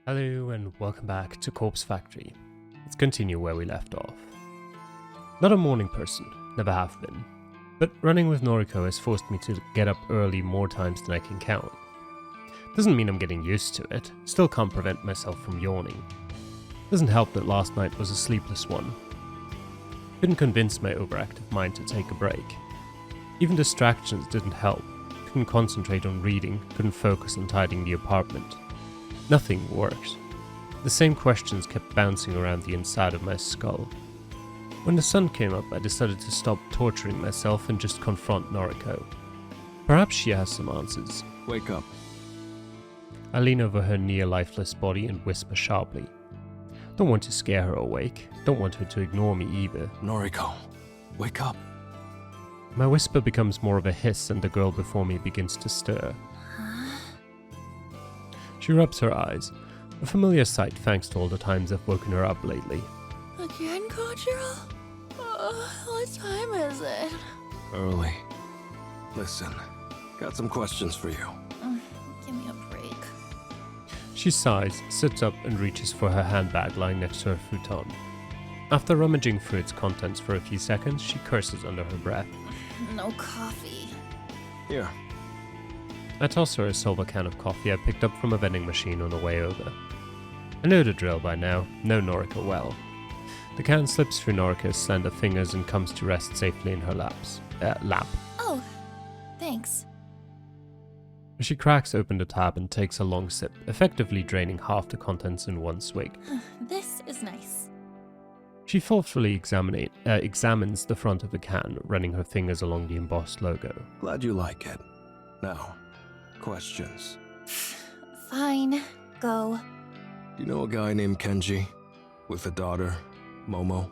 Hello and welcome back to Corpse Factory. Let's continue where we left off. Not a morning person, never have been, but running with Noriko has forced me to get up early more times than I can count. Doesn't mean I'm getting used to it, still can't prevent myself from yawning. Doesn't help that last night was a sleepless one. Couldn't convince my overactive mind to take a break. Even distractions didn't help, couldn't concentrate on reading, couldn't focus on tidying the apartment. Nothing worked. The same questions kept bouncing around the inside of my skull. When the sun came up, I decided to stop torturing myself and just confront Noriko. Perhaps she has some answers. Wake up. I lean over her near-lifeless body and whisper sharply. Don't want to scare her awake. Don't want her to ignore me either. Noriko, wake up. My whisper becomes more of a hiss and the girl before me begins to stir. She rubs her eyes, a familiar sight thanks to all the times I've woken her up lately. Again, Kojiro? What time is it? Early. Listen, got some questions for you. Give me a break. She sighs, sits up and reaches for her handbag lying next to her futon. After rummaging through its contents for a few seconds, she curses under her breath. No coffee. Here. I toss her a silver can of coffee I picked up from a vending machine on the way over. I know the drill by now, know Noriko well. The can slips through Noriko's slender fingers and comes to rest safely in her lap. Oh, thanks. She cracks open the tab and takes a long sip, effectively draining half the contents in one swig. This is nice. She thoughtfully examines the front of the can, running her fingers along the embossed logo. Glad you like it. Now, questions. Fine, go. Do you know a guy named Kenji? With a daughter, Momo?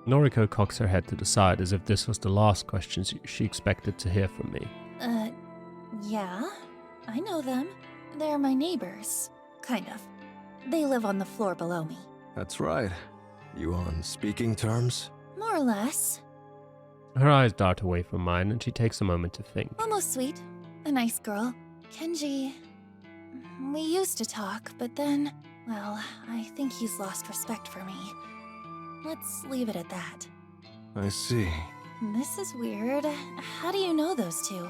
Noriko cocks her head to the side as if this was the last question she expected to hear from me. Yeah, I know them. They're my neighbors. Kind of. They live on the floor below me. That's right. You on speaking terms? More or less. Her eyes dart away from mine and she takes a moment to think. Almost sweet. A nice girl. Kenji... We used to talk, but then... Well, I think he's lost respect for me. Let's leave it at that. I see. This is weird. How do you know those two?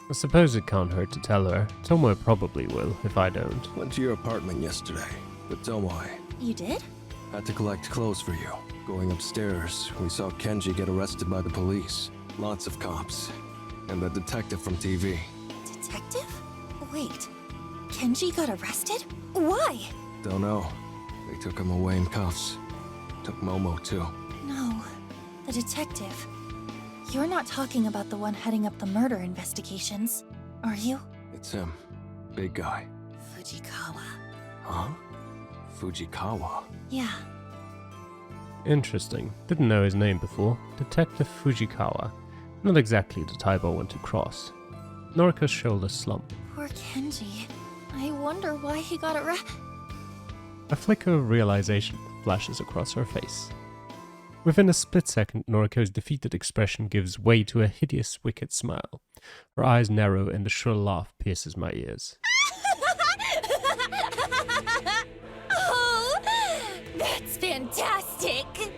I suppose it can't hurt to tell her. Tomoe probably will, if I don't. Went to your apartment yesterday, with Tomoe. You did? Had to collect clothes for you. Going upstairs, we saw Kenji get arrested by the police. Lots of cops. And the detective from TV. Detective? Wait. Kenji got arrested? Why? Don't know. They took him away in cuffs. Took Momo too. No. The detective. You're not talking about the one heading up the murder investigations, are you? It's him. Big guy. Fujikawa. Huh? Fujikawa? Yeah. Interesting. Didn't know his name before. Detective Fujikawa. Not exactly the type I want to cross. Noriko's shoulders slump. Poor Kenji. I wonder why he got arrested. A flicker of realization flashes across her face. Within a split second, Noriko's defeated expression gives way to a hideous, wicked smile. Her eyes narrow and a shrill laugh pierces my ears. Oh, that's fantastic!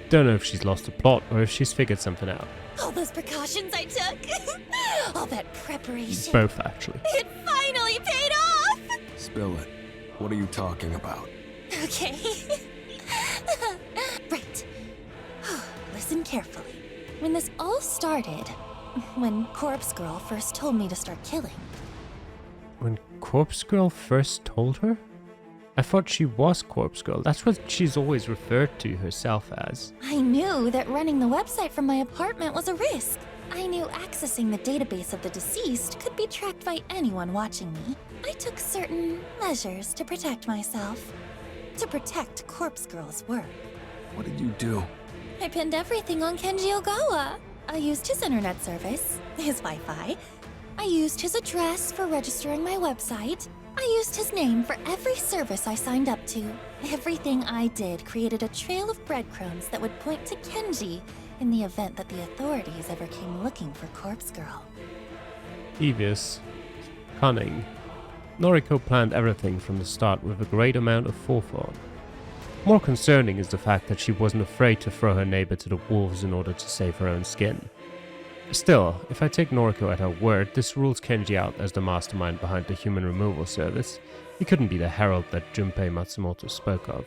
Don't know if she's lost the plot or if she's figured something out. All those precautions I took, all that preparation. Both, actually. It finally paid off! Spill it. What are you talking about? Okay. Right. Listen carefully. When this all started, when Corpse Girl first told me to start killing. When Corpse Girl first told her? I thought she was Corpse Girl. That's what she's always referred to herself as. I knew that running the website from my apartment was a risk. I knew accessing the database of the deceased could be tracked by anyone watching me. I took certain measures to protect myself. To protect Corpse Girl's work. What did you do? I pinned everything on Kenji Ogawa. I used his internet service, his Wi-Fi. I used his address for registering my website. I used his name for every service I signed up to. Everything I did created a trail of breadcrumbs that would point to Kenji in the event that the authorities ever came looking for Corpse Girl. Devious. Cunning. Noriko planned everything from the start with a great amount of forethought. More concerning is the fact that she wasn't afraid to throw her neighbor to the wolves in order to save her own skin. Still, if I take Noriko at her word, this rules Kenji out as the mastermind behind the human removal service. He couldn't be the Herald that Junpei Matsumoto spoke of.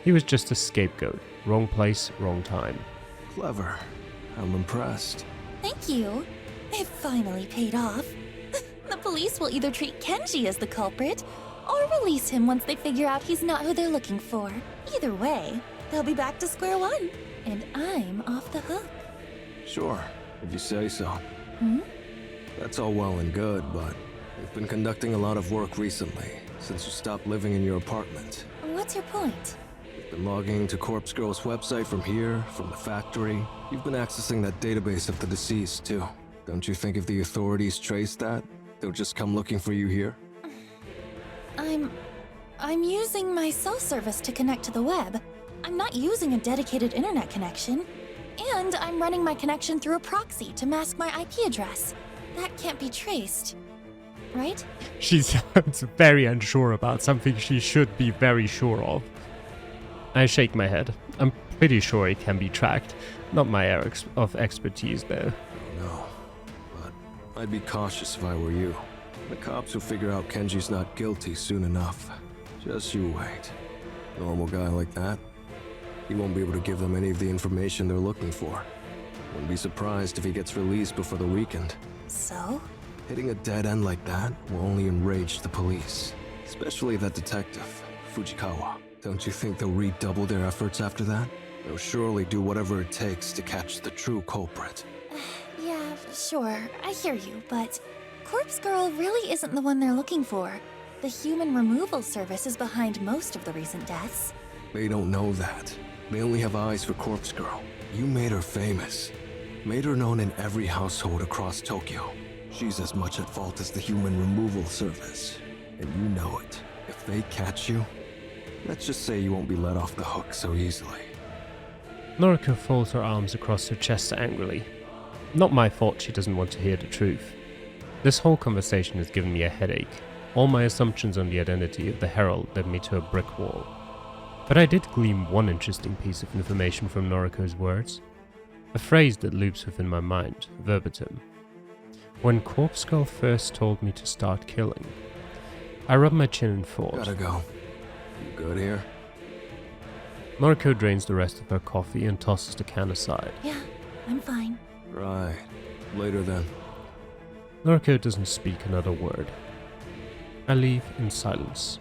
He was just a scapegoat. Wrong place, wrong time. Clever. I'm impressed. Thank you. It finally paid off. The police will either treat Kenji as the culprit, or release him once they figure out he's not who they're looking for. Either way, they'll be back to square one. And I'm off the hook. Sure, if you say so. That's all well and good, but we've been conducting a lot of work recently, since you stopped living in your apartment. What's your point? You've been logging into Corpse Girl's website from here, from the factory. You've been accessing that database of the deceased, too. Don't you think if the authorities trace that, they'll just come looking for you here? I'm using my cell service to connect to the web. I'm not using a dedicated internet connection. And I'm running my connection through a proxy to mask my IP address. That can't be traced, right? She sounds very unsure about something she should be very sure of. I shake my head. I'm pretty sure it can be tracked. Not my area of expertise, though. No, but I'd be cautious if I were you. The cops will figure out Kenji's not guilty soon enough. Just you wait. Normal guy like that, he won't be able to give them any of the information they're looking for. Wouldn't be surprised if he gets released before the weekend. So? Hitting a dead end like that will only enrage the police. Especially that detective, Fujikawa. Don't you think they'll redouble their efforts after that? They'll surely do whatever it takes to catch the true culprit. Yeah, sure, I hear you, but Corpse Girl really isn't the one they're looking for. The human removal service is behind most of the recent deaths. They don't know that. They only have eyes for Corpse Girl. You made her famous. Made her known in every household across Tokyo. She's as much at fault as the human removal service. And you know it. If they catch you, let's just say you won't be let off the hook so easily. Noriko folds her arms across her chest angrily. Not my fault she doesn't want to hear the truth. This whole conversation has given me a headache. All my assumptions on the identity of the Herald led me to a brick wall. But I did glean one interesting piece of information from Noriko's words. A phrase that loops within my mind, verbatim. When Corpse Girl first told me to start killing, I rubbed my chin and thought. Gotta go. You good here? Noriko drains the rest of her coffee and tosses the can aside. Yeah, I'm fine. Right. Later then. Noriko doesn't speak another word. I leave in silence.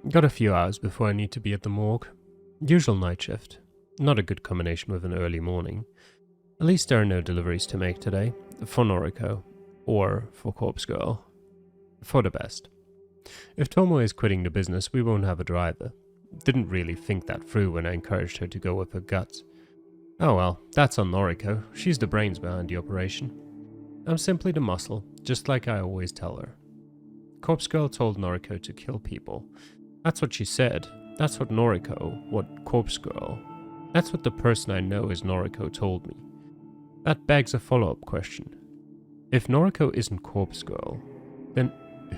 Got a few hours before I need to be at the morgue. Usual night shift. Not a good combination with an early morning. At least there are no deliveries to make today. For Noriko. Or for Corpse Girl. For the best. If Tomoe is quitting the business, we won't have a driver. Didn't really think that through when I encouraged her to go with her gut. Oh well, that's on Noriko. She's the brains behind the operation. I'm simply the muscle, just like I always tell her. Corpse Girl told Noriko to kill people. That's what she said. That's what Noriko, what Corpse Girl. That's what the person I know as Noriko told me. That begs a follow-up question. If Noriko isn't Corpse Girl, then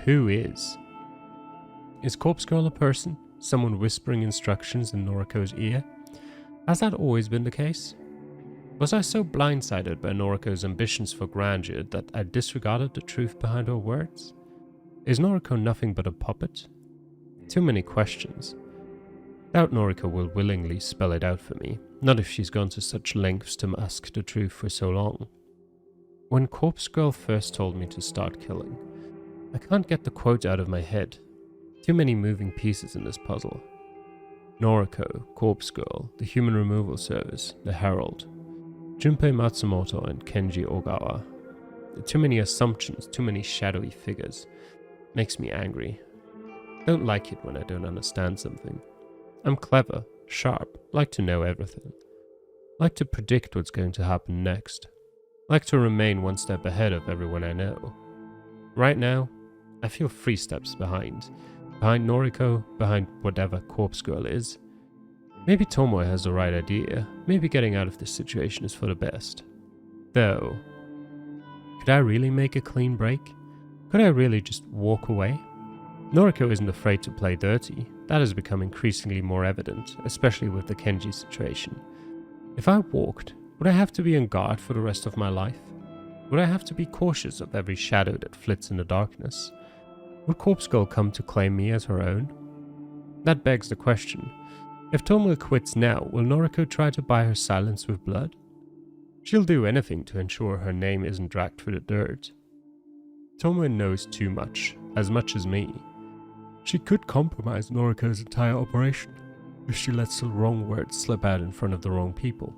who is? Is Corpse Girl a person? Someone whispering instructions in Noriko's ear? Has that always been the case? Was I so blindsided by Noriko's ambitions for grandeur that I disregarded the truth behind her words? Is Noriko nothing but a puppet? Too many questions. Doubt Noriko will willingly spell it out for me, not if she's gone to such lengths to mask the truth for so long. When Corpse Girl first told me to start killing, I can't get the quote out of my head. Too many moving pieces in this puzzle. Noriko, Corpse Girl, the Human Removal Service, the Herald, Junpei Matsumoto and Kenji Ogawa. Too many assumptions, too many shadowy figures. Makes me angry. Don't like it when I don't understand something. I'm clever, sharp, like to know everything. Like to predict what's going to happen next. Like to remain one step ahead of everyone I know. Right now, I feel 3 steps behind. Behind Noriko, behind whatever Corpse Girl is. Maybe Tomoe has the right idea. Maybe getting out of this situation is for the best. Though, could I really make a clean break? Could I really just walk away? Noriko isn't afraid to play dirty. That has become increasingly more evident, especially with the Kenji situation. If I walked, would I have to be on guard for the rest of my life? Would I have to be cautious of every shadow that flits in the darkness? Would Corpse Girl come to claim me as her own? That begs the question. If Tomoe quits now, will Noriko try to buy her silence with blood? She'll do anything to ensure her name isn't dragged through the dirt. Tomoe knows too much as me. She could compromise Noriko's entire operation if she lets the wrong words slip out in front of the wrong people.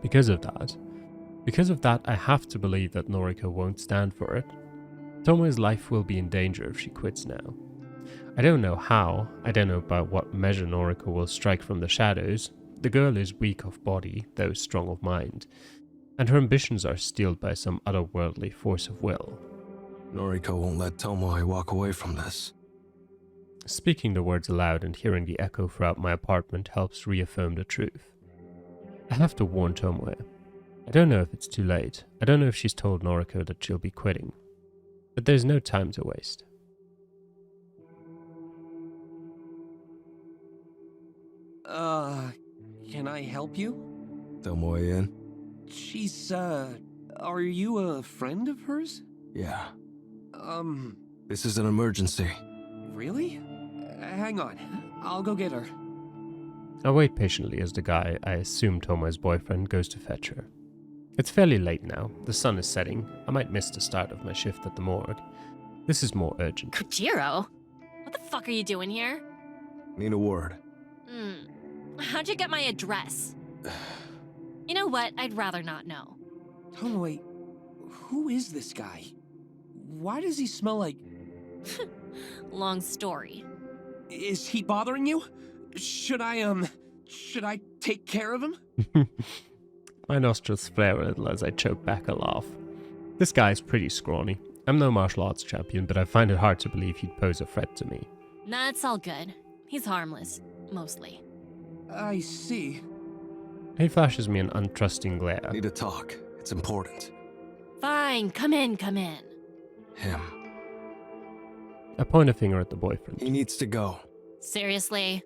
Because of that, I have to believe that Noriko won't stand for it. Tomoe's life will be in danger if she quits now. I don't know how, I don't know by what measure Noriko will strike from the shadows. The girl is weak of body, though strong of mind, and her ambitions are steeled by some otherworldly force of will. Noriko won't let Tomoe walk away from this. Speaking the words aloud and hearing the echo throughout my apartment helps reaffirm the truth. I have to warn Tomoe. I don't know if it's too late. I don't know if she's told Noriko that she'll be quitting. But there's no time to waste. Can I help you? Tomoe in? She's, are you a friend of hers? Yeah. Um, This is an emergency. really? Hang on, I'll go get her. I wait patiently as the guy, I assume Tomoe's boyfriend, goes to fetch her. It's fairly late now, the sun is setting, I might miss the start of my shift at the morgue. This is more urgent. Kojiro? What the fuck are you doing here? Need a word. How'd you get my address? You know what? I'd rather not know. Tomoe, who is this guy? Why does he smell like... Long story. Is he bothering you? Should I take care of him? My nostrils flare a little as I choke back a laugh. This guy's pretty scrawny. I'm no martial arts champion, but I find it hard to believe he'd pose a threat to me. Nah, it's all good. He's harmless. Mostly. I see. He flashes me an untrusting glare. Need to talk. It's important. Fine, come in. Him. I point a finger at the boyfriend. He needs to go. Seriously?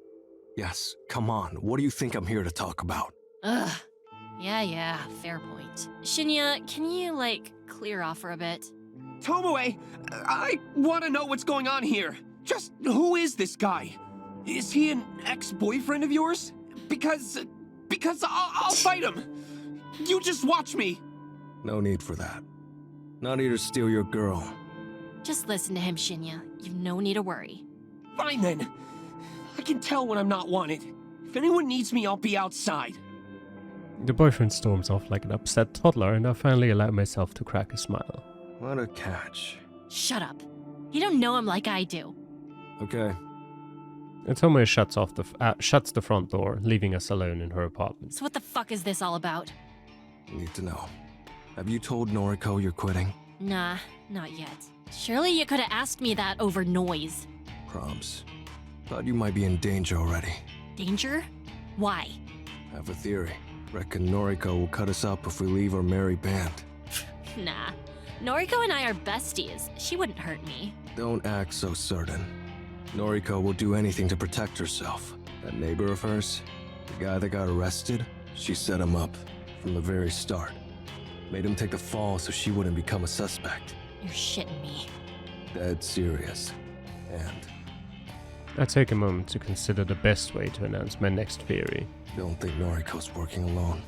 Yes, come on. What do you think I'm here to talk about? Ugh. Yeah, fair point. Shinya, can you, clear off for a bit? Tomoe, I want to know what's going on here. Just who is this guy? Is he an ex-boyfriend of yours? Because I'll fight him. You just watch me. No need for that. Not here to steal your girl. Just listen to him, Shinya. You've no need to worry. Fine then. I can tell when I'm not wanted. If anyone needs me, I'll be outside. The boyfriend storms off like an upset toddler, and I finally allow myself to crack a smile. What a catch. Shut up. You don't know him like I do. Okay. And Tomoe shuts the front door, leaving us alone in her apartment. So what the fuck is this all about? Need to know. Have you told Noriko you're quitting? Nah, not yet. Surely you could have asked me that over noise. Proms. Thought you might be in danger already. Danger? Why? Have a theory. Reckon Noriko will cut us up if we leave our merry band. Nah. Noriko and I are besties. She wouldn't hurt me. Don't act so certain. Noriko will do anything to protect herself. That neighbor of hers, the guy that got arrested, she set him up from the very start. Made him take the fall so she wouldn't become a suspect. You're shitting me. Dead serious. And I take a moment to consider the best way to announce my next theory. don't think Noriko's working alone.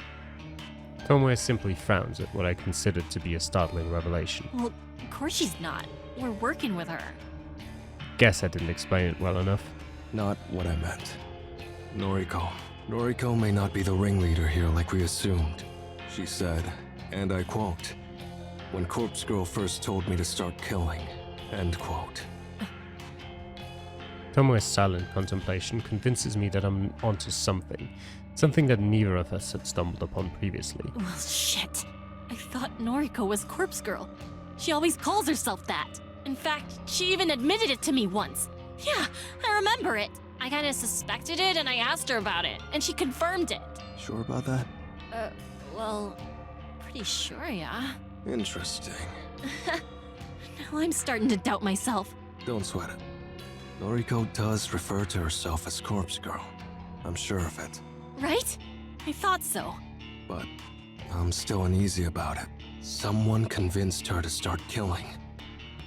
Tomoe simply frowns at what I consider to be a startling revelation. Well, of course she's not. We're working with her. Guess I didn't explain it well enough. Not what I meant. Noriko may not be the ringleader here like we assumed. She said, and I quote, "When Corpse Girl first told me to start killing," end quote. Tomoe's silent contemplation convinces me that I'm onto something. Something that neither of us had stumbled upon previously. Well, shit. I thought Noriko was Corpse Girl. She always calls herself that. In fact, she even admitted it to me once. Yeah, I remember it. I kinda suspected it and I asked her about it, and she confirmed it. Sure about that? Well, Pretty sure, yeah. Interesting. Now I'm starting to doubt myself. Don't sweat it. Noriko does refer to herself as Corpse Girl. I'm sure of it. Right? I thought so. But I'm still uneasy about it. Someone convinced her to start killing.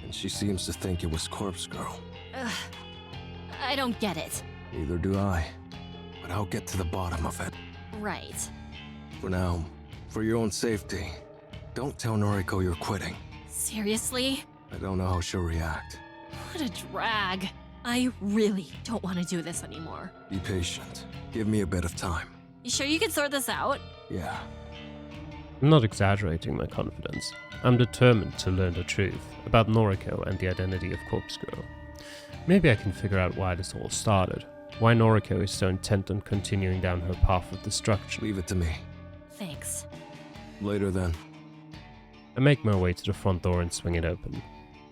And she seems to think it was Corpse Girl. Ugh. I don't get it. Neither do I. But I'll get to the bottom of it. Right. For now, for your own safety, don't tell Noriko you're quitting. Seriously? I don't know how she'll react. What a drag. I really don't want to do this anymore. Be patient. Give me a bit of time. You sure you can sort this out? Yeah. I'm not exaggerating my confidence. I'm determined to learn the truth about Noriko and the identity of Corpse Girl. Maybe I can figure out why this all started. Why Noriko is so intent on continuing down her path of destruction. Leave it to me. Thanks. Later then. I make my way to the front door and swing it open.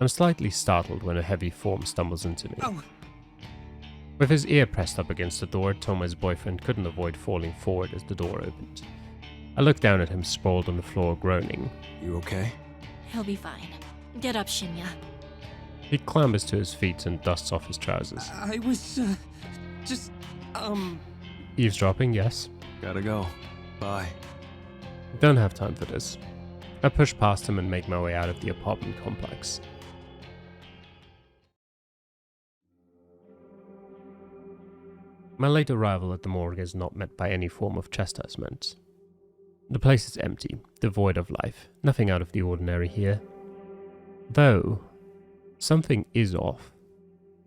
I'm slightly startled when a heavy form stumbles into me. Oh. With his ear pressed up against the door, Toma's boyfriend couldn't avoid falling forward as the door opened. I look down at him sprawled on the floor, groaning. You okay? He'll be fine. Get up, Shinya. He clambers to his feet and dusts off his trousers. I was, just, Eavesdropping, yes? Gotta go. Bye. Don't have time for this. I push past him and make my way out of the apartment complex. My late arrival at the morgue is not met by any form of chastisement. The place is empty, devoid of life, nothing out of the ordinary here. Though, something is off.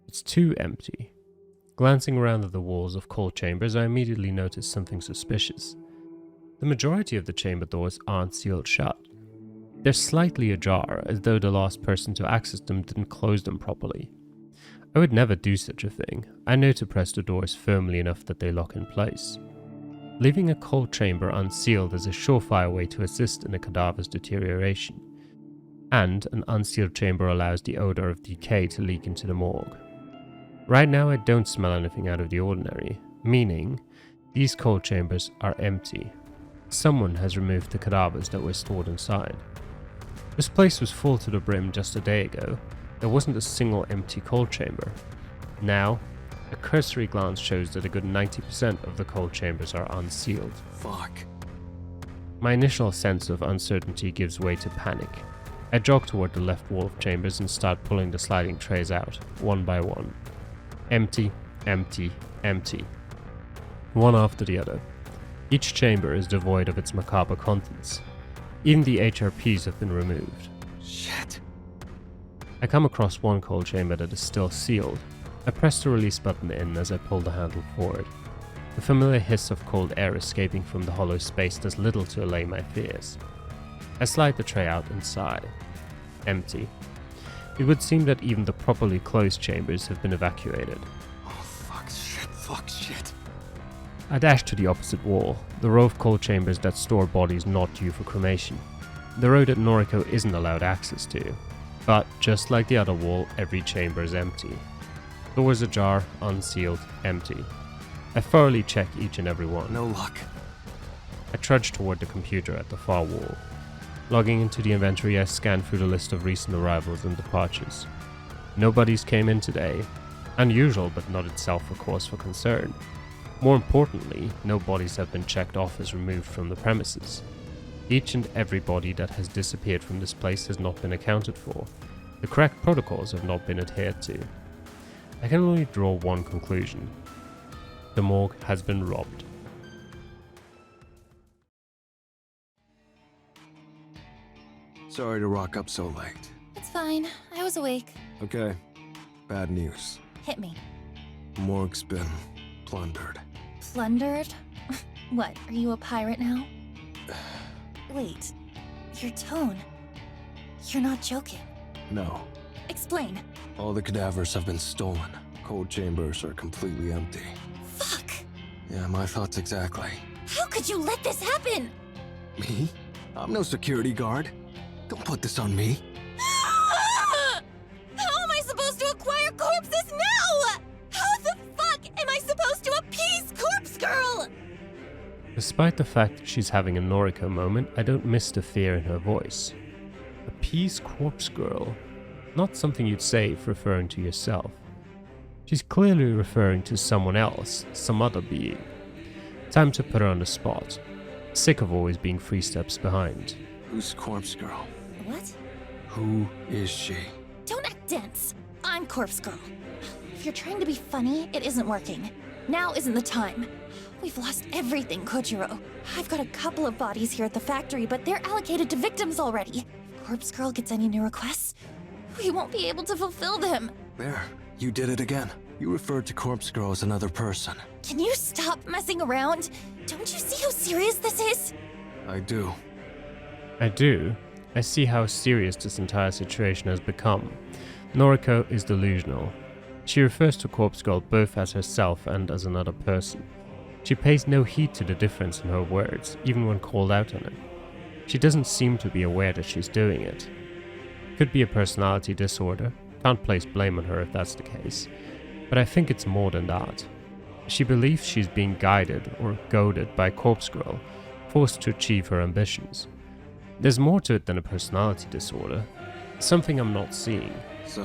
It's too empty. Glancing around at the walls of cold chambers, I immediately notice something suspicious. The majority of the chamber doors aren't sealed shut. They're slightly ajar, as though the last person to access them didn't close them properly. I would never do such a thing. I know to press the doors firmly enough that they lock in place. Leaving a cold chamber unsealed is a surefire way to assist in a cadaver's deterioration, and an unsealed chamber allows the odor of decay to leak into the morgue. Right now I don't smell anything out of the ordinary, meaning these cold chambers are empty. Someone has removed the cadavers that were stored inside. This place was full to the brim just a day ago. There wasn't a single empty cold chamber. Now, a cursory glance shows that a good 90% of the cold chambers are unsealed. Fuck. My initial sense of uncertainty gives way to panic. I jog toward the left wall of chambers and start pulling the sliding trays out, one by one. Empty, empty, empty. One after the other. Each chamber is devoid of its macabre contents. Even the HRPs have been removed. Shit. I come across one cold chamber that is still sealed. I press the release button in as I pull the handle forward. The familiar hiss of cold air escaping from the hollow space does little to allay my fears. I slide the tray out and sigh. Empty. It would seem that even the properly closed chambers have been evacuated. Oh, fuck, shit. I dash to the opposite wall, the row of cold chambers that store bodies not due for cremation. The row that Noriko isn't allowed access to. But, just like the other wall, every chamber is empty. Doors ajar, unsealed, empty. I thoroughly check each and every one. No luck. I trudge toward the computer at the far wall. Logging into the inventory, I scan through the list of recent arrivals and departures. No bodies came in today. Unusual, but not itself a cause for concern. More importantly, no bodies have been checked off as removed from the premises. Each and every body that has disappeared from this place has not been accounted for. The correct protocols have not been adhered to. I can only draw one conclusion. The morgue has been robbed. Sorry to rock up so late. It's fine. I was awake. Okay. Bad news. Hit me. Morgue's been plundered. Plundered? What, are you a pirate now? Wait, your tone. You're not joking. No. Explain. All the cadavers have been stolen. Cold chambers are completely empty. Fuck! Yeah, my thoughts exactly. How could you let this happen? Me? I'm no security guard. Don't put this on me. How am I supposed to acquire corpses now? How the fuck am I supposed to appease Corpse Girl? Despite the fact that she's having a Noriko moment, I don't miss the fear in her voice. Appease corpse girl. Not something you'd say if referring to yourself. She's clearly referring to someone else, some other being. Time to put her on the spot. Sick of always being 3 steps behind. Who's Corpse Girl? What? Who is she? Don't act dense. I'm Corpse Girl. If you're trying to be funny, it isn't working. Now isn't the time. We've lost everything, Kojiro. I've got a couple of bodies here at the factory, but they're allocated to victims already. If Corpse Girl gets any new requests, we won't be able to fulfill them. There, you did it again. You referred to Corpse Girl as another person. Can you stop messing around? Don't you see how serious this is? I do. I do. I see how serious this entire situation has become. Noriko is delusional. She refers to Corpse Girl both as herself and as another person. She pays no heed to the difference in her words, even when called out on it. She doesn't seem to be aware that she's doing it. Could be a personality disorder. Can't place blame on her if that's the case. But I think it's more than that. She believes she's being guided or goaded by Corpse Girl, forced to achieve her ambitions. There's more to it than a personality disorder. Something I'm not seeing. So,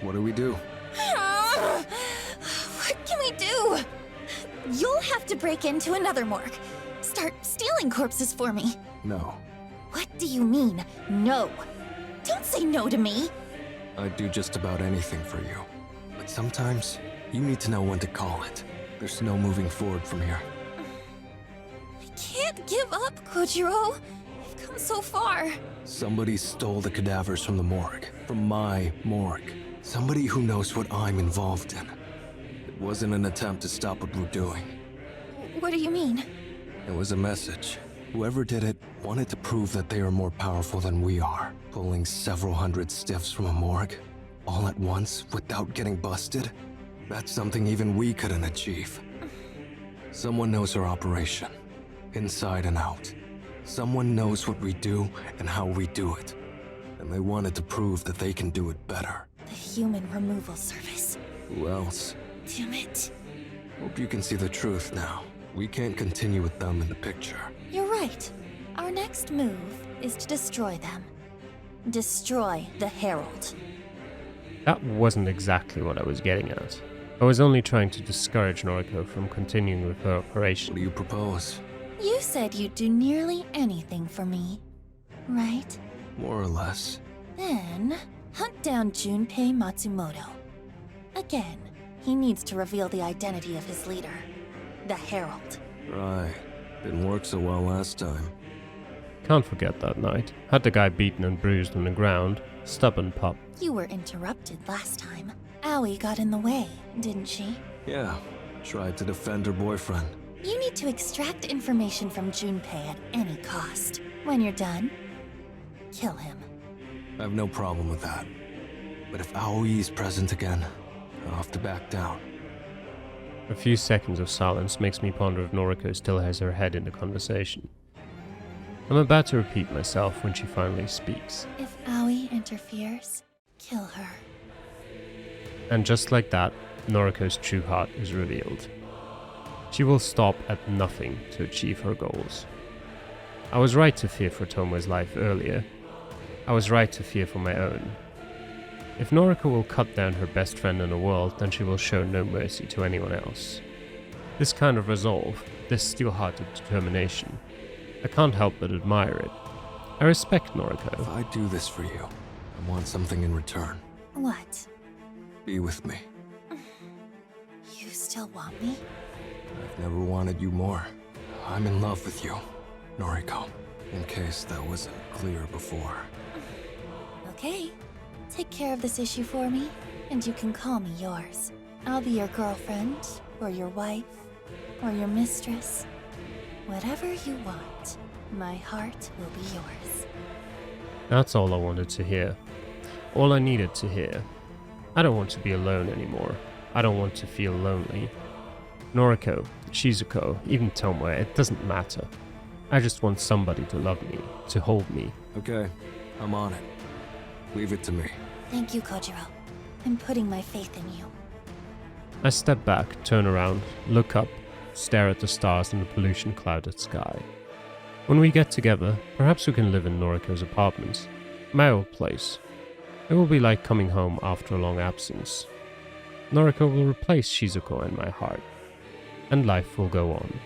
what do we do? What can we do? You'll have to break into another morgue. Start stealing corpses for me. No. What do you mean, no? Don't say no to me. I'd do just about anything for you. But sometimes, you need to know when to call it. There's no moving forward from here. I can't give up, Kojiro. I've come so far. Somebody stole the cadavers from the morgue. From my morgue. Somebody who knows what I'm involved in. It wasn't an attempt to stop what we're doing. What do you mean? It was a message. Whoever did it wanted to prove that they are more powerful than we are. Pulling several hundred stiffs from a morgue, all at once, without getting busted? That's something even we couldn't achieve. Someone knows our operation, inside and out. Someone knows what we do and how we do it. And they wanted to prove that they can do it better. The human removal service. Who else? Damn it. Hope you can see the truth now. We can't continue with them in the picture. You're right. Our next move is to destroy them. Destroy the Herald. That wasn't exactly what I was getting at. I was only trying to discourage Noriko from continuing with her What operation. do you propose? You said you'd do nearly anything for me, right? More or less. Then, hunt down Junpei Matsumoto. Again, he needs to reveal the identity of his leader, the Herald. Right. Didn't work so well last time. Can't forget that night. Had the guy beaten and bruised on the ground. Stubborn pup. You were interrupted last time. Aoi got in the way, didn't she? Yeah, tried to defend her boyfriend. You need to extract information from Junpei at any cost. When you're done, kill him. I have no problem with that. But if Aoi is present again, I'll have to back down. A few seconds of silence makes me ponder if Noriko still has her head in the conversation. I'm about to repeat myself when she finally speaks. If Aoi interferes, kill her. And just like that, Noriko's true heart is revealed. She will stop at nothing to achieve her goals. I was right to fear for Tomoe's life earlier. I was right to fear for my own. If Noriko will cut down her best friend in the world, then she will show no mercy to anyone else. This kind of resolve, this steel-hearted determination, I can't help but admire it. I respect If Noriko. I do this for you, I want something in return. What? Be with me. You still want me? I've never wanted you more. I'm in love with you, Noriko. In case that wasn't clear before. Okay. Take care of this issue for me, and you can call me yours. I'll be your girlfriend, or your wife, or your mistress. Whatever you want, my heart will be yours. That's all I wanted to hear. All I needed to hear. I don't want to be alone anymore. I don't want to feel lonely. Noriko, Shizuko, even Tomoe, it doesn't matter. I just want somebody to love me, to hold me. Okay, I'm on it. Leave it to me. Thank you, Kojiro. I'm putting my faith in you. I step back, turn around, look up, stare at the stars in the pollution-clouded sky. When we get together, perhaps we can live in Noriko's apartment, my old place. It will be like coming home after a long absence. Noriko will replace Shizuko in my heart, and life will go on.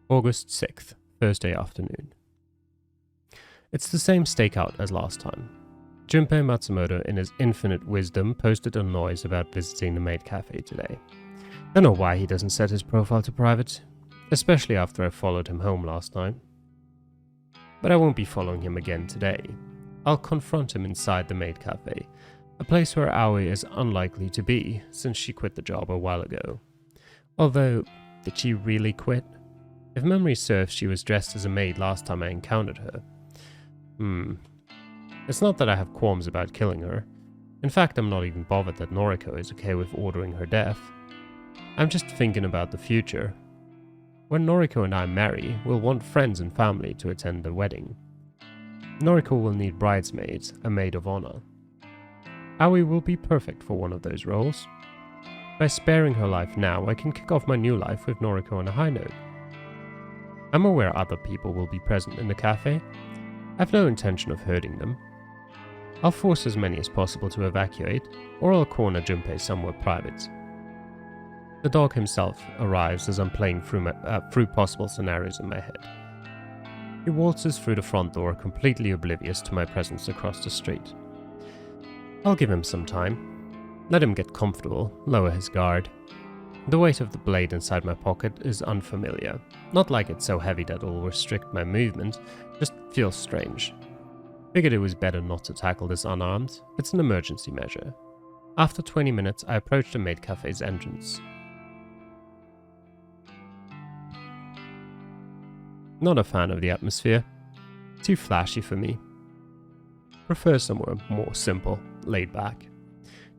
August 6th, Thursday afternoon. It's the same stakeout as last time. Junpei Matsumoto, in his infinite wisdom, posted a noise about visiting the maid cafe today. Don't know why he doesn't set his profile to private, especially after I followed him home last night. But I won't be following him again today. I'll confront him inside the maid cafe, a place where Aoi is unlikely to be since she quit the job a while ago. Although, did she really quit? If memory serves, she was dressed as a maid last time I encountered her. It's not that I have qualms about killing her. In fact, I'm not even bothered that Noriko is okay with ordering her death. I'm just thinking about the future. When Noriko and I marry, we'll want friends and family to attend the wedding. Noriko will need bridesmaids, a maid of honor. Aoi will be perfect for one of those roles. By sparing her life now, I can kick off my new life with Noriko on a high note. I'm aware other people will be present in the cafe. I've no intention of hurting them. I'll force as many as possible to evacuate, or I'll corner Junpei somewhere private. The dog himself arrives as I'm playing through possible scenarios in my head. He waltzes through the front door, completely oblivious to my presence across the street. I'll give him some time. Let him get comfortable, lower his guard. The weight of the blade inside my pocket is unfamiliar. Not like it's so heavy that it will restrict my movement, just feels strange. Figured it was better not to tackle this unarmed. It's an emergency measure. After 20 minutes, I approach the maid cafe's entrance. Not a fan of the atmosphere. Too flashy for me. Prefer somewhere more simple, laid back.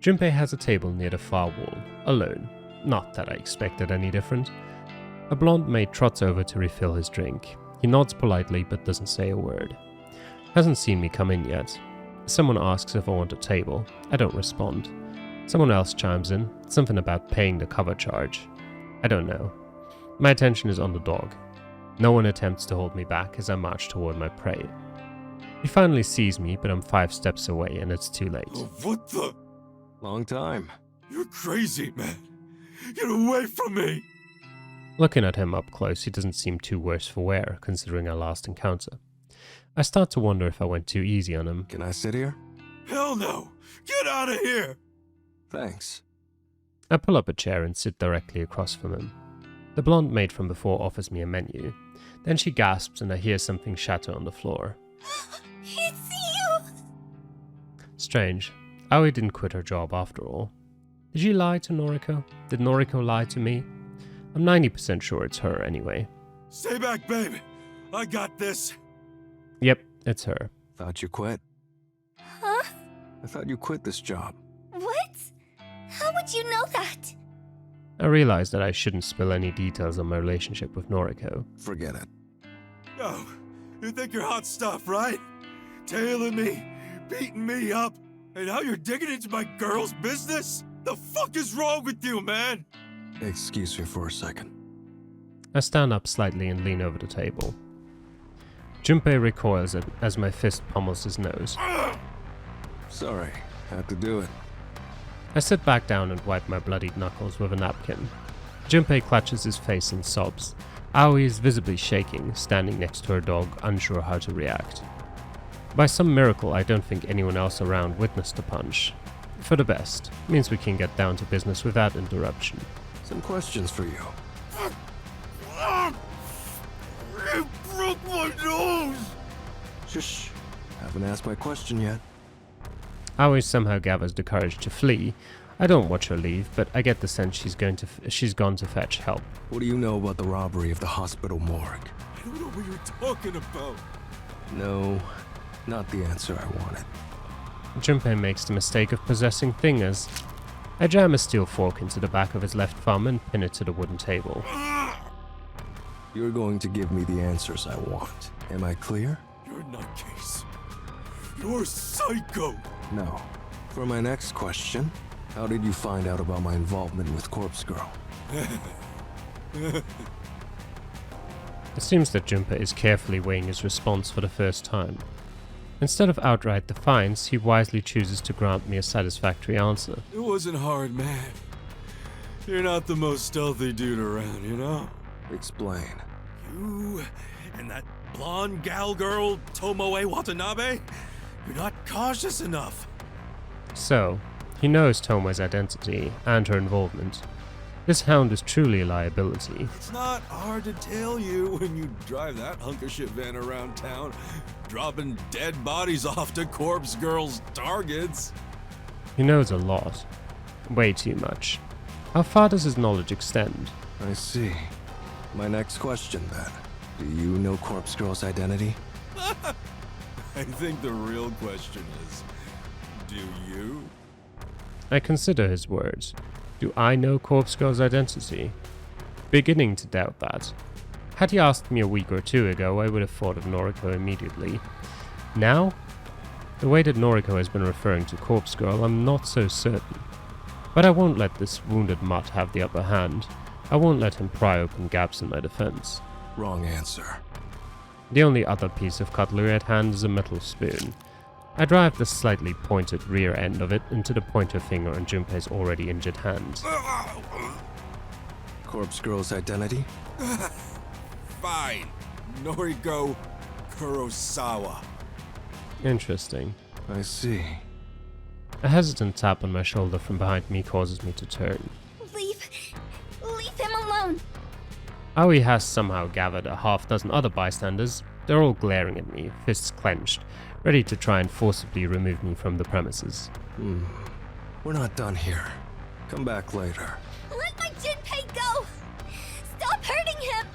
Junpei has a table near the far wall, alone. Not that I expected any different. A blonde maid trots over to refill his drink. He nods politely but doesn't say a word. Hasn't seen me come in yet. Someone asks if I want a table. I don't respond. Someone else chimes in, something about paying the cover charge. I don't know. My attention is on the dog. No one attempts to hold me back as I march toward my prey. He finally sees me, but I'm 5 steps away and it's too late. Oh, what the? Long time. You're crazy, man. Get away from me! Looking at him up close, he doesn't seem too worse for wear, considering our last encounter. I start to wonder if I went too easy on him. Can I sit here? Hell no! Get out of here! Thanks. I pull up a chair and sit directly across from him. The blonde maid from before offers me a menu. Then she gasps and I hear something shatter on the floor. It's you! Strange. Aoi didn't quit her job after all. Did she lie to Noriko? Did Noriko lie to me? I'm 90% sure it's her anyway. Stay back, babe. I got this. Yep, it's her. Thought you quit? Huh? I thought you quit this job. What? How would you know that? I realized that I shouldn't spill any details on my relationship with Noriko. Forget it. Yo, you think you're hot stuff, right? Tailing me, beating me up, and now you're digging into my girl's business? The fuck is wrong with you, man? Excuse me for a second. I stand up slightly and lean over the table. Junpei recoils as my fist pummels his nose. Sorry, had to do it. I sit back down and wipe my bloodied knuckles with a napkin. Junpei clutches his face and sobs. Aoi is visibly shaking, standing next to her dog, unsure how to react. By some miracle, I don't think anyone else around witnessed the punch. For the best. Means we can get down to business without interruption. Some questions for you. You broke my nose! Shush. Haven't asked my question yet. Aoi somehow gathers the courage to flee. I don't watch her leave, but I get the sense she's gone to fetch help. What do you know about the robbery of the hospital morgue? I don't know what you're talking about. No, not the answer I wanted. Junpei makes the mistake of possessing fingers. I jam a steel fork into the back of his left thumb and pin it to the wooden table. You're going to give me the answers I want. Am I clear? You're a nutcase. You're a psycho. No. For my next question, how did you find out about my involvement with Corpse Girl? It seems that Junpei is carefully weighing his response for the first time. Instead of outright defiance, he wisely chooses to grant me a satisfactory answer. It wasn't hard, man. You're not the most stealthy dude around, you know? Explain. You and that blonde gal girl, Tomoe Watanabe, you're not cautious enough. So, he knows Tomoe's identity and her involvement. This hound is truly a liability. It's not hard to tell you when you drive that hunk of shit van around town, dropping dead bodies off to Corpse Girl's targets. He knows a lot. Way too much. How far does his knowledge extend? I see. My next question, then. Do you know Corpse Girl's identity? I think the real question is, do you? I consider his words. Do I know Corpse Girl's identity? Beginning to doubt that. Had he asked me a week or two ago, I would have thought of Noriko immediately. Now? The way that Noriko has been referring to Corpse Girl, I'm not so certain. But I won't let this wounded mutt have the upper hand. I won't let him pry open gaps in my defense. Wrong answer. The only other piece of cutlery at hand is a metal spoon. I drive the slightly pointed rear end of it into the pointer finger on Junpei's already injured hand. Corpse Girl's identity? Fine. Noriko Kurosawa. Interesting. I see. A hesitant tap on my shoulder from behind me causes me to turn. Leave him alone. Aoi has somehow gathered a half-dozen other bystanders. They're all glaring at me, fists clenched, ready to try and forcibly remove me from the premises. We're not done here. Come back later. Let my Junpei go! Stop hurting him!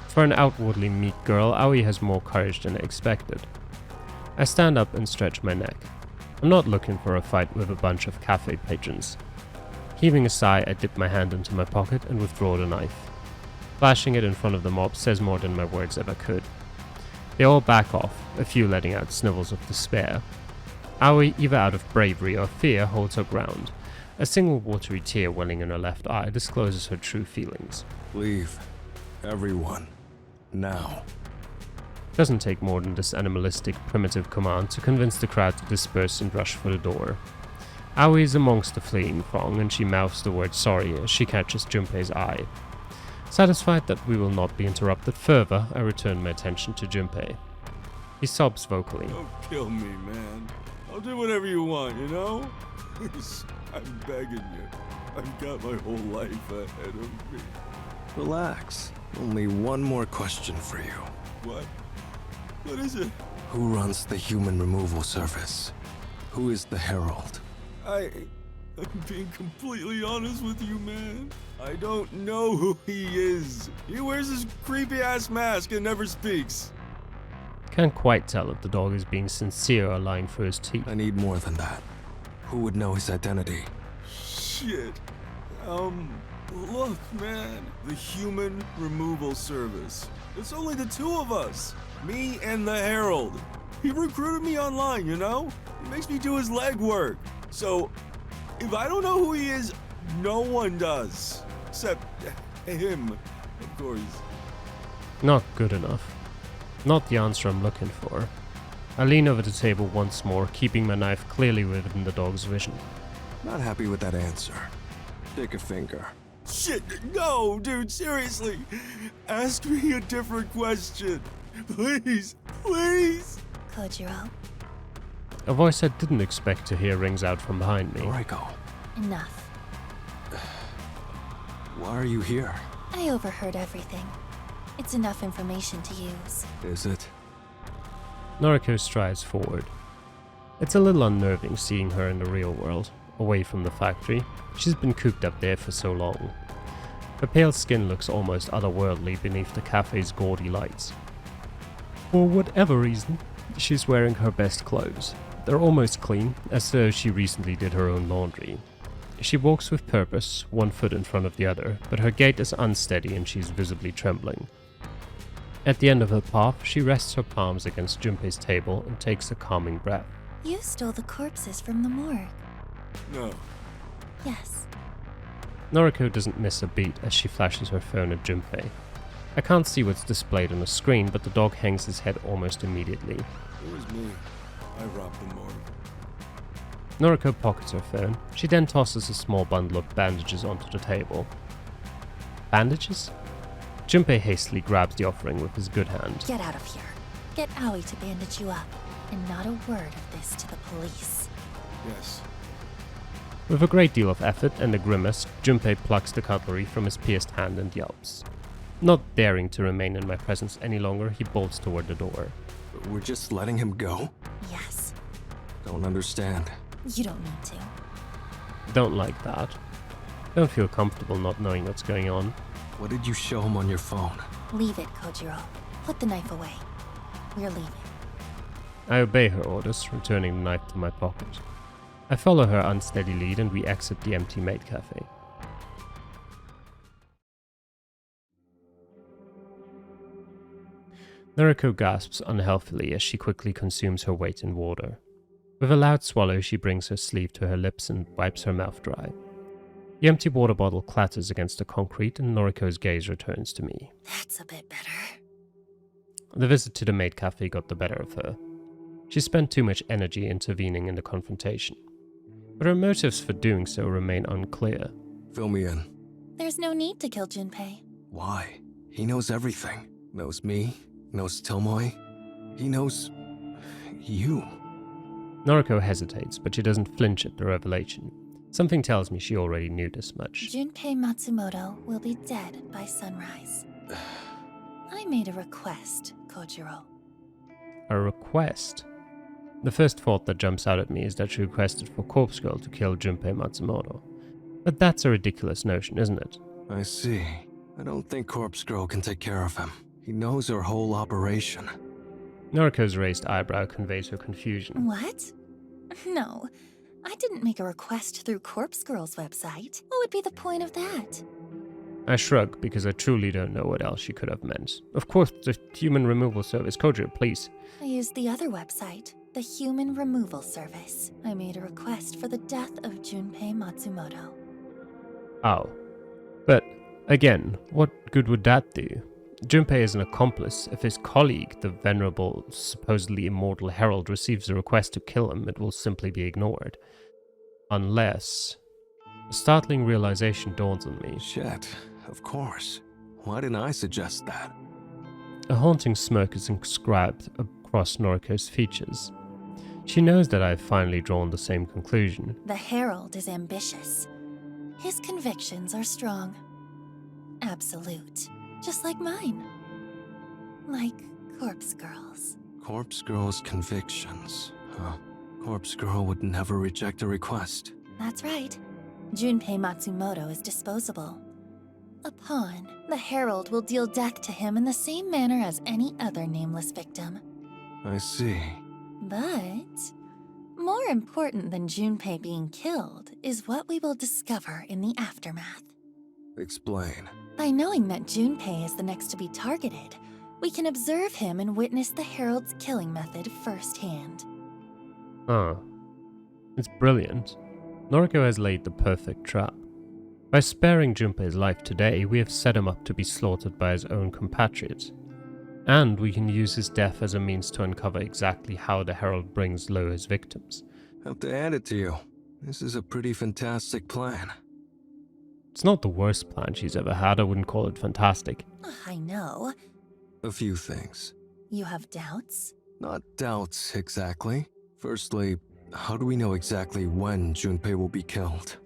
For an outwardly meek girl, Aoi has more courage than I expected. I stand up and stretch my neck. I'm not looking for a fight with a bunch of cafe patrons. Heaving a sigh, I dip my hand into my pocket and withdraw the knife. Flashing it in front of the mob says more than my words ever could. They all back off, a few letting out snivels of despair. Aoi, either out of bravery or fear, holds her ground. A single watery tear welling in her left eye discloses her true feelings. Leave. Everyone. Now. Doesn't take more than this animalistic, primitive command to convince the crowd to disperse and rush for the door. Aoi is amongst the fleeing throng, and she mouths the word sorry as she catches Junpei's eye. Satisfied that we will not be interrupted further, I return my attention to Junpei. He sobs vocally. Don't kill me, man. I'll do whatever you want, you know? Please, I'm begging you. I've got my whole life ahead of me. Relax. Only one more question for you. What? What is it? Who runs the human removal service? Who is the Herald? I'm being completely honest with you, man. I don't know who he is. He wears this creepy-ass mask and never speaks. Can't quite tell if the dog is being sincere or lying through his teeth. I need more than that. Who would know his identity? Shit. Look, man. The human removal service. It's only the two of us. Me and the Herald. He recruited me online, you know? He makes me do his legwork. So, if I don't know who he is, no one does. Except him, of course. Not good enough. Not the answer I'm looking for. I lean over the table once more, keeping my knife clearly within the dog's vision. Not happy with that answer. Take a finger. Shit, no, dude, seriously. Ask me a different question. Please, please. Kojiro, A voice I didn't expect to hear rings out from behind me. Noriko, enough. why are you here? I overheard everything. It's enough information to use. Is it? Noriko strides forward. It's a little unnerving seeing her in the real world, away from the factory. She's been cooped up there for so long. Her pale skin looks almost otherworldly beneath the cafe's gaudy lights. For whatever reason, she's wearing her best clothes. They're almost clean, as though she recently did her own laundry. She walks with purpose, one foot in front of the other, but her gait is unsteady and she's visibly trembling. At the end of her path, she rests her palms against Junpei's table and takes a calming breath. You stole the corpses from the morgue. No. Yes. Noriko doesn't miss a beat as she flashes her phone at Junpei. I can't see what's displayed on the screen, but the dog hangs his head almost immediately. It was me. I robbed the morgue. Noriko pockets her phone. She then tosses a small bundle of bandages onto the table. Bandages? Junpei hastily grabs the offering with his good hand. Get out of here. Get Aoi to bandage you up. And not a word of this to the police. Yes. With a great deal of effort and a grimace, Junpei plucks the cutlery from his pierced hand and yelps. Not daring to remain in my presence any longer, he bolts toward the door. We're just letting him go? Yes. Don't understand. You don't need to. Don't like that. Don't feel comfortable not knowing what's going on. What did you show him on your phone? Leave it, Kojiro. Put the knife away. We're leaving. I obey her orders, returning the knife to my pocket. I follow her unsteady lead and we exit the empty maid cafe. Noriko gasps unhealthily as she quickly consumes her weight in water. With a loud swallow, she brings her sleeve to her lips and wipes her mouth dry. The empty water bottle clatters against the concrete and Noriko's gaze returns to me. That's a bit better. The visit to the maid cafe got the better of her. She spent too much energy intervening in the confrontation, but her motives for doing so remain unclear. Fill me in. There's no need to kill Junpei. Why? He knows everything. Knows me, knows Tomoe. He knows... you. Noriko hesitates, but she doesn't flinch at the revelation. Something tells me she already knew this much. Junpei Matsumoto will be dead by sunrise. I made a request, Kojiro. A request? The first thought that jumps out at me is that she requested for Corpse Girl to kill Junpei Matsumoto. But that's a ridiculous notion, isn't it? I see. I don't think Corpse Girl can take care of him. He knows her whole operation. Noriko's raised eyebrow conveys her confusion. What? No, I didn't make a request through Corpse Girl's website. What would be the point of that? I shrug because I truly don't know what else she could have meant. Of course, the human removal service. Kojiro, please. I used the other website, the Human Removal Service. I made a request for the death of Junpei Matsumoto. Oh. But, again, what good would that do? Junpei is an accomplice. If his colleague, the venerable, supposedly immortal Herald, receives a request to kill him, it will simply be ignored. Unless... A startling realization dawns on me. Shit, of course. Why didn't I suggest that? A haunting smirk is inscribed across Noriko's features. She knows that I have finally drawn the same conclusion. The Herald is ambitious. His convictions are strong. Absolute. Just like mine. Like Corpse Girl's. Corpse Girl's convictions, huh? Corpse Girl would never reject a request. That's right. Junpei Matsumoto is disposable. A pawn, the Herald will deal death to him in the same manner as any other nameless victim. I see. But more important than Junpei being killed is what we will discover in the aftermath. Explain. By knowing that Junpei is the next to be targeted, we can observe him and witness the Herald's killing method firsthand. Ah. It's brilliant. Noriko has laid the perfect trap. By sparing Junpei's life today, we have set him up to be slaughtered by his own compatriots. And we can use his death as a means to uncover exactly how the Herald brings low his victims. Have to add it to you. This is a pretty fantastic plan. It's not the worst plan she's ever had, I wouldn't call it fantastic. I know. A few things. You have doubts? Not doubts, exactly. Firstly, how do we know exactly when Junpei will be killed?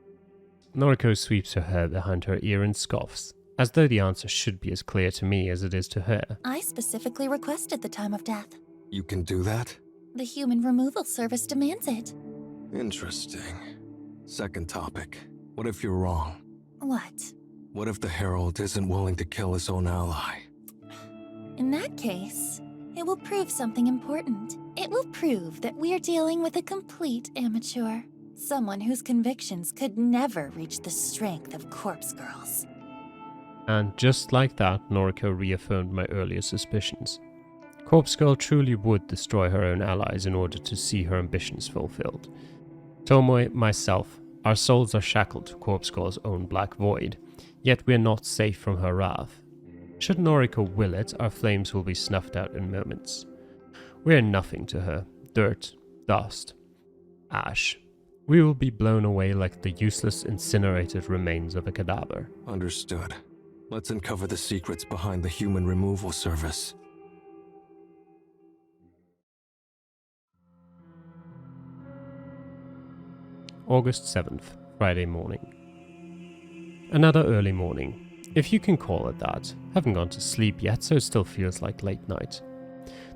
Noriko sweeps her hair behind her ear and scoffs, as though the answer should be as clear to me as it is to her. I specifically requested the time of death. You can do that? The Human Removal Service demands it. Interesting. Second topic. What if you're wrong? What? What if the Herald isn't willing to kill his own ally? In that case, it will prove something important. It will prove that we're dealing with a complete amateur. Someone whose convictions could never reach the strength of Corpse Girl's. And just like that, Noriko reaffirmed my earlier suspicions. Corpse Girl truly would destroy her own allies in order to see her ambitions fulfilled. Tomoe, myself, our souls are shackled to Corpse Girl's own black void, yet we are not safe from her wrath. Should Noriko will it, our flames will be snuffed out in moments. We are nothing to her. Dirt, dust, ash. We will be blown away like the useless incinerated remains of a cadaver. Understood. Let's uncover the secrets behind the human removal service. August 7th, Friday morning. Another early morning, if you can call it that. Haven't gone to sleep yet, so it still feels like late night.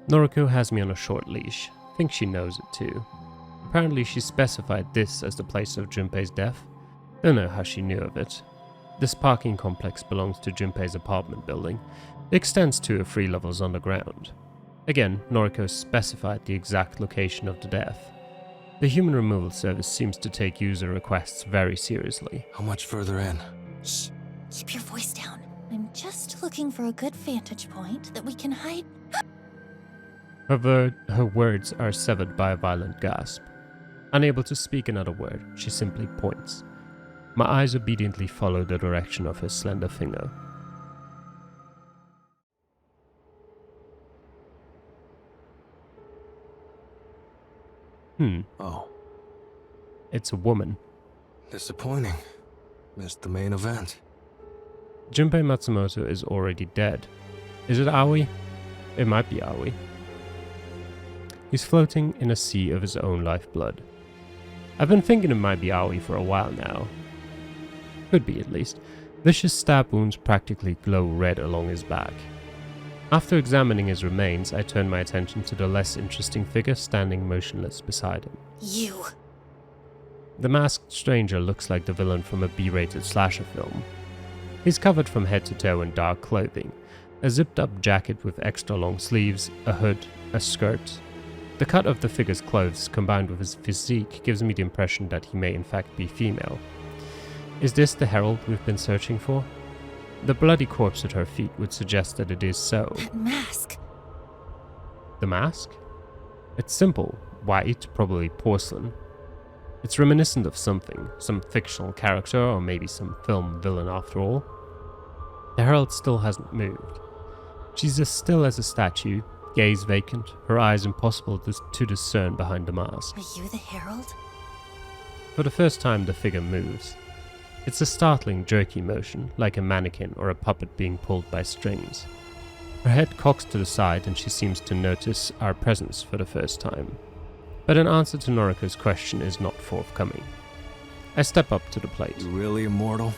Noriko has me on a short leash. Think she knows it too. Apparently she specified this as the place of Junpei's death. Don't know how she knew of it. This parking complex belongs to Junpei's apartment building. It extends 2 or 3 levels underground. Again, Noriko specified the exact location of the death. The human removal service seems to take user requests very seriously. How much further in? Shh. Keep your voice down. I'm just looking for a good vantage point that we can hide. Her words are severed by a violent gasp. Unable to speak another word, she simply points. My eyes obediently follow the direction of her slender finger. Oh, It's a woman. disappointing. Missed the main event. Junpei Matsumoto is already dead. Is it Aoi? It might be Aoi. He's floating in a sea of his own lifeblood. I've been thinking it might be Aoi for a while now. Could be, at least. Vicious stab wounds practically glow red along his back. After examining his remains, I turn my attention to the less interesting figure standing motionless beside him. You. The masked stranger looks like the villain from a B-rated slasher film. He's covered from head to toe in dark clothing, a zipped-up jacket with extra long sleeves, a hood, a skirt. The cut of the figure's clothes, combined with his physique, gives me the impression that he may in fact be female. Is this the Herald we've been searching for? The bloody corpse at her feet would suggest that it is so. That mask. The mask? It's simple, white, probably porcelain. It's reminiscent of something, some fictional character or maybe some film villain after all. The Herald still hasn't moved. She's as still as a statue, gaze vacant, her eyes impossible to discern behind the mask. Are you the Herald? For the first time the figure moves. It's a startling jerky motion, like a mannequin or a puppet being pulled by strings. Her head cocks to the side and she seems to notice our presence for the first time. But an answer to Noriko's question is not forthcoming. I step up to the plate. You really immortal?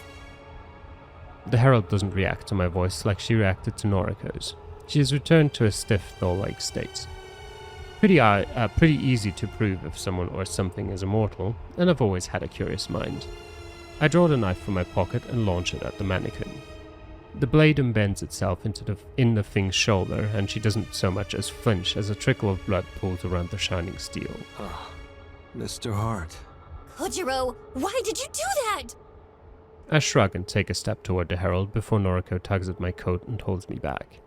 The Herald doesn't react to my voice like she reacted to Noriko's. She has returned to a stiff, doll-like state. Pretty easy to prove if someone or something is immortal, and I've always had a curious mind. I draw the knife from my pocket and launch it at the mannequin. The blade embeds itself in the thing's shoulder, and she doesn't so much as flinch as a trickle of blood pools around the shining steel. Ah, Mr. Hart. Kojiro, why did you do that? I shrug and take a step toward the Herald before Noriko tugs at my coat and holds me back.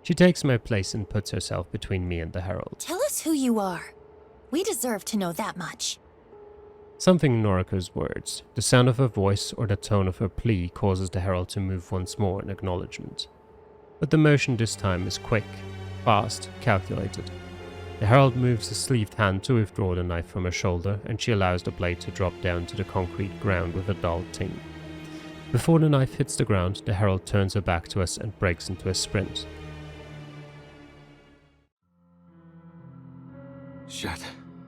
She takes my place and puts herself between me and the Herald. Tell us who you are. We deserve to know that much. Something in Noriko's words, the sound of her voice or the tone of her plea, causes the Herald to move once more in acknowledgement. But the motion this time is quick, fast, calculated. The Herald moves a sleeved hand to withdraw the knife from her shoulder, and she allows the blade to drop down to the concrete ground with a dull ting. Before the knife hits the ground, the Herald turns her back to us and breaks into a sprint. Shit,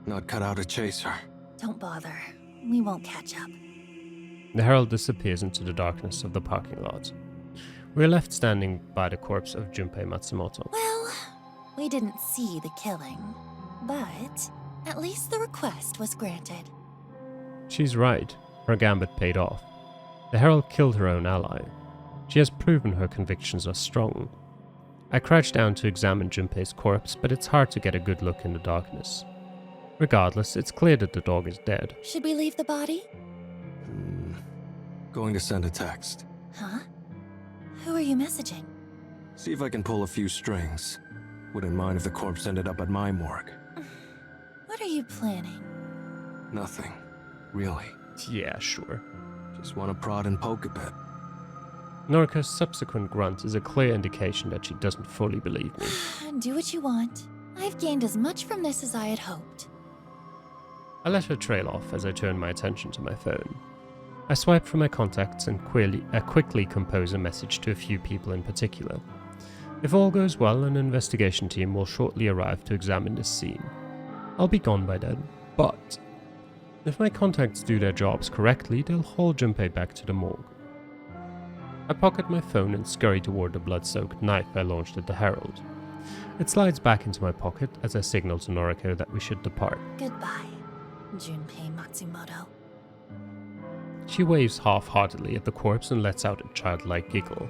not cut out to chase her. Don't bother. We won't catch up. The Herald disappears into the darkness of the parking lot. We are left standing by the corpse of Junpei Matsumoto. Well, we didn't see the killing, but at least the request was granted. She's right. Her gambit paid off. The Herald killed her own ally. She has proven her convictions are strong. I crouch down to examine Junpei's corpse, but it's hard to get a good look in the darkness. Regardless, it's clear that the dog is dead. Should we leave the body? Going to send a text. Huh? Who are you messaging? See if I can pull a few strings. Wouldn't mind if the corpse ended up at my morgue. What are you planning? Nothing. Really. Yeah, sure. Just want to prod and poke a bit. Noriko's subsequent grunt is a clear indication that she doesn't fully believe me. Do what you want. I've gained as much from this as I had hoped. I let her trail off as I turned my attention to my phone. I swipe for my contacts and quickly compose a message to a few people in particular. If all goes well, an investigation team will shortly arrive to examine this scene. I'll be gone by then, but if my contacts do their jobs correctly, they'll haul Junpei back to the morgue. I pocket my phone and scurry toward the blood-soaked knife I launched at the Herald. It slides back into my pocket as I signal to Noriko that we should depart. Goodbye, Junpei Matsumoto. She waves half-heartedly at the corpse and lets out a childlike giggle.